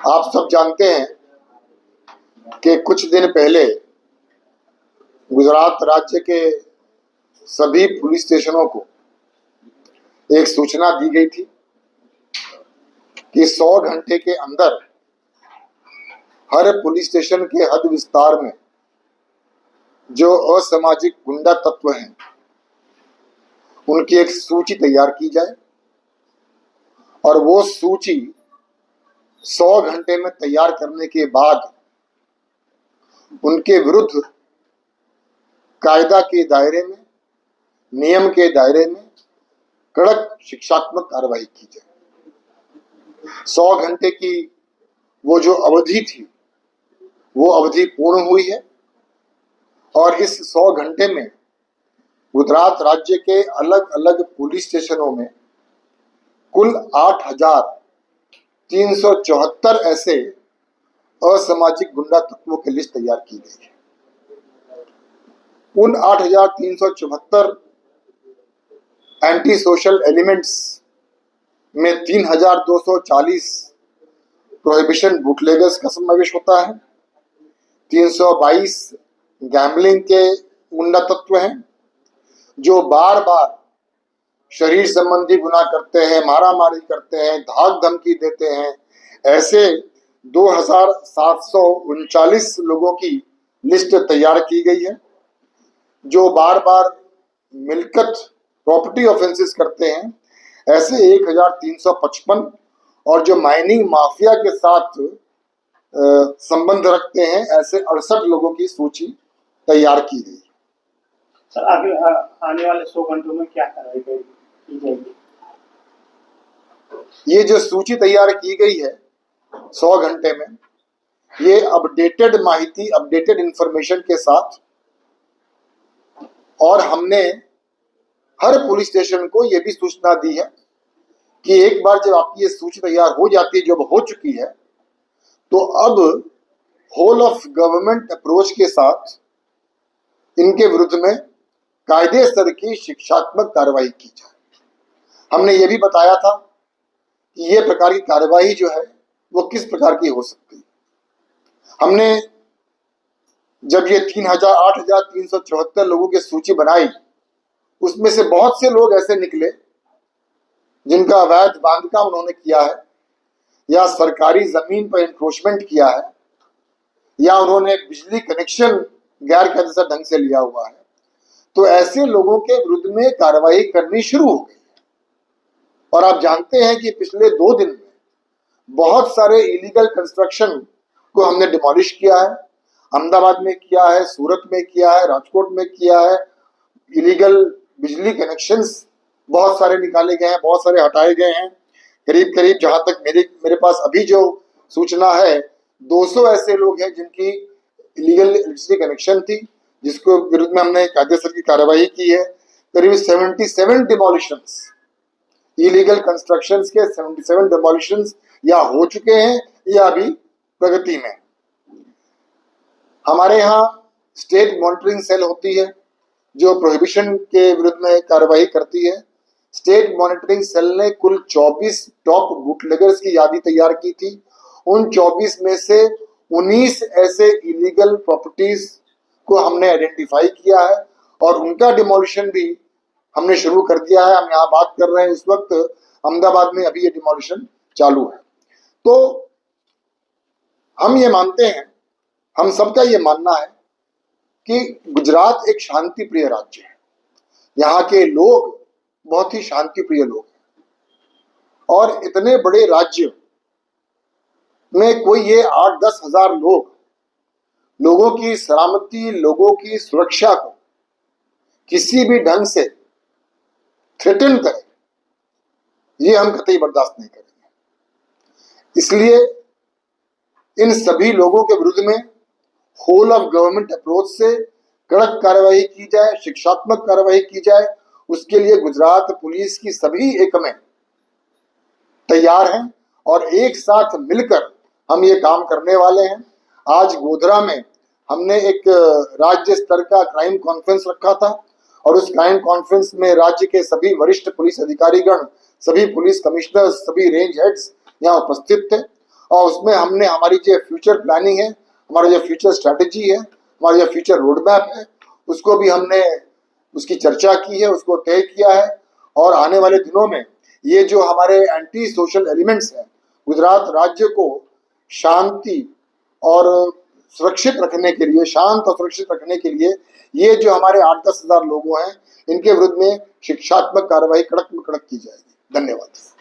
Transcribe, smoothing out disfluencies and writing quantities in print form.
आप सब जानते हैं कि कुछ दिन पहले गुजरात राज्य के सभी पुलिस स्टेशनों को एक सूचना दी गई थी कि 100 घंटे के अंदर हर पुलिस स्टेशन के हद विस्तार में जो असामाजिक गुंडा तत्व हैं उनकी एक सूची तैयार की जाए और वो सूची 100 घंटे में तैयार करने के बाद उनके विरुद्ध कायदा के दायरे में, नियम के दायरे में कड़क शिक्षात्मक कार्रवाई की जाए। 100 घंटे की वो जो अवधि थी वो अवधि पूर्ण हुई है और इस 100 घंटे में गुजरात राज्य के अलग अलग पुलिस स्टेशनों में कुल 8,374 ऐसे असामाजिक गुंडा तत्वों की लिस्ट तैयार की गई है। उन 8,374 एंटी सोशल एलिमेंट्स में 3,240 प्रोहिबिशन बूटलेगर्स का समावेश होता है, 322 गैम्बलिंग के गुंडा तत्व हैं जो बार बार शरीर संबंधी गुनाह करते हैं, मारामारी करते हैं, धाक धमकी देते हैं। ऐसे 2,739 लोगों की लिस्ट तैयार की गई है जो बार बार मिलकत प्रॉपर्टी ऑफेंसेस करते हैं। ऐसे 1,355 और जो माइनिंग माफिया के साथ संबंध रखते हैं ऐसे 68 लोगों की सूची तैयार की गई। सर आगे आने वाले 100 घंटों में क्या कार्रवाई की जाएगी? ये जो सूची तैयार की गई है 100 घंटे में, ये अपडेटेड माहिती, अपडेटेड इंफॉर्मेशन के साथ, और हमने हर पुलिस स्टेशन को यह भी सूचना दी है कि एक बार जब आपकी ये सूची तैयार हो जाती है, जब हो चुकी है, तो अब होल ऑफ गवर्नमेंट अप्रोच के साथ इनके विरुद्ध में कायदे स्तर की शिक्षात्मक कार्रवाई की जाए। हमने ये भी बताया था कि ये प्रकार की कार्रवाई जो है वो किस प्रकार की हो सकती है। हमने जब ये 8,374 लोगों की सूची बनाई, उसमें से बहुत से लोग ऐसे निकले जिनका अवैध बांधकाम उन्होंने किया है, या सरकारी जमीन पर इंक्रोचमेंट किया है, या उन्होंने बिजली कनेक्शन गैर कायदेसर ढंग से लिया हुआ है। तो ऐसे लोगों के विरुद्ध में कार्रवाई करनी शुरू हो गई है। और आप जानते हैं कि पिछले 2 दिन में बहुत सारे इलीगल कंस्ट्रक्शन को हमने डिमोलिश किया है। अहमदाबाद में किया है, सूरत में किया है, राजकोट में किया है। इलीगल बिजली कनेक्शंस बहुत सारे निकाले गए हैं, बहुत सारे हटाए गए हैं। करीब करीब जहां तक मेरे पास अभी जो सूचना है, 200 ऐसे लोग हैं जिनकी इलीगल इलेक्ट्रिसिटी कनेक्शन थी, जिसको विरुद्ध में हमने कायदेसर की कार्रवाई की है। करीब 77 डिमोलिशंस, इलीगल कंस्ट्रक्शंस के 77 डिमोलिशंस या हो चुके हैं या अभी प्रगति में। हमारे यहाँ स्टेट मॉनिटरिंग सेल होती है जो प्रोहिबिशन के विरुद्ध में कार्रवाई करती है। स्टेट मॉनिटरिंग सेल ने कुल 24 टॉप बूटलेगर्स की यादी तैयार की थी। उन 24 में से 19 ऐसे इलीगल प्रॉपर्टीज को हमने आइडेंटिफाई किया है और उनका डिमोलिशन भी हमने शुरू कर दिया है। हम यहाँ बात कर रहे हैं इस वक्त अहमदाबाद में अभी ये डिमोलिशन चालू है। तो हम ये मानते हैं, हम सबका ये मानना है कि गुजरात एक शांति प्रिय राज्य है। यहाँ के लोग बहुत ही शांति प्रिय लोग हैं और इतने बड़े राज्य में कोई ये 8-10 हजार लोगों की सलामती, लोगों की सुरक्षा को किसी भी ढंग से थ्रेटन करे, ये हम कतई बर्दाश्त नहीं करेंगे। इसलिए इन सभी लोगों के विरुद्ध में होल ऑफ गवर्नमेंट अप्रोच से कड़क कार्रवाई की जाए, शिक्षात्मक कार्रवाई की जाए। उसके लिए गुजरात पुलिस की सभी एकमें तैयार हैं और एक साथ मिलकर हम ये काम करने वाले हैं। आज गोधरा में हमने एक राज्य स्तर का क्राइम कॉन्फ्रेंस रखा था और उस क्राइम कॉन्फ्रेंस में राज्य के सभी वरिष्ठ पुलिस अधिकारीगण, सभी पुलिस कमिश्नर, सभी रेंज हेड्स यहाँ उपस्थित थे और उसमें हमने हमारी जो फ्यूचर प्लानिंग है, हमारा जो फ्यूचर स्ट्रैटेजी है, हमारा जो फ्यूचर रोड मैप है, उसको भी हमने उसकी चर्चा की है, उसको तय किया है। और आने वाले दिनों में ये जो हमारे एंटी सोशल एलिमेंट्स हैं, गुजरात राज्य को शांति और सुरक्षित रखने के लिए, शांत और सुरक्षित रखने के लिए ये जो हमारे 8-10 हजार लोगों हैं, इनके विरुद्ध में शिक्षात्मक कार्रवाई कड़क में कड़क की जाएगी। धन्यवाद।